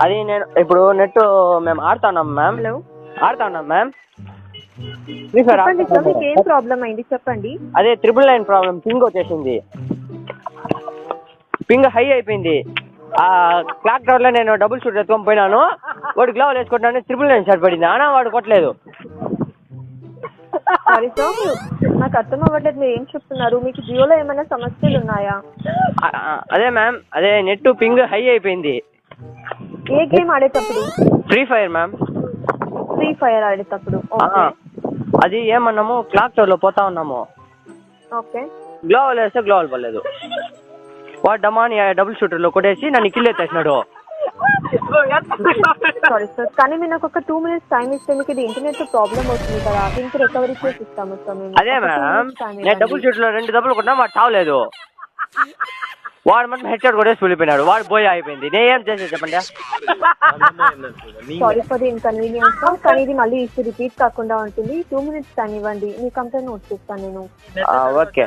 అది నేను ఇప్పుడు నెట్ మేము ఆడుతున్నాం మ్యామ్. హలో, ఆడుతున్నాం మ్యామ్. ఫ్రీ ఫైర్ చెప్పండి సార్, మీకు ఏం ప్రాబ్లం అయింది చెప్పండి. అదే 999 ప్రాబ్లం, పింగ్ వచ్చేసింది. పింగ్ హై అయిపోయింది. ఆ క్లాక్ టవర్ లో నేను డబుల్ షూట్ ఎత్తుకొని పోయినాను. వాడు గ్లౌజ్ వేసుకుంటాను, 999 షాట్ పడింది. అయినా వాడు కొట్టలేదు. సారీ సార్, నాకు అర్థం అవ్వట్లేదు మీరు ఏం చెప్తున్నారు. మీకు జియోలో ఏమైనా సమస్యలు ఉన్నాయా? అదే మ్యామ్, అదే నెట్ పింగ్ హై అయిపోయింది. ఏ గేమ్ ఆడేటప్పుడు? Free fire ma'am. Free fire ఆడేటప్పుడు. ఓకే అది ఏమన్నాము, క్లాక్ టవర్ లో పోతా ఉన్నాము. ఓకే, గ్లోవల్ వేస్తే గ్లోవల్ పడలేదు. వాడు డమాని డబుల్ షూటర్ లో కొట్టేసి నన్ను కిల్ ఎత్తేసినాడు. సారీ సార్, కానీ మీరు నాకు ఒక 2 minutes టైం ఇస్తే మీకు ఇది ఇంటర్నెట్ తో ప్రాబ్లం అవుతుంది కదా, దీనికి రికవరీ చేసి ఇస్తాము సార్ మేము. అదే మ్యామ్, నేను డబుల్ షూటర్ లో 2 దెబ్బలు కొట్టినా వాడు చావలేదు. వాడు మాత్రం హెడ్ షాట్ కొట్టేసి వెళ్ళిపోయినాడు. వాడు పోయి అయిపోయింది. నేను ఏం చేసేది చెప్పండి. సారీ ఫర్ ది ఇన్కన్వీనియన్స్, కానీ ఇది మళ్ళీ ఇష్యూ రిపీట్ కాకుండా ఉంటుంది. 2 minutes టైం ఇవ్వండి, మీ కంప్లైంట్ నోట్ చేస్తాను నేను. ఓకే.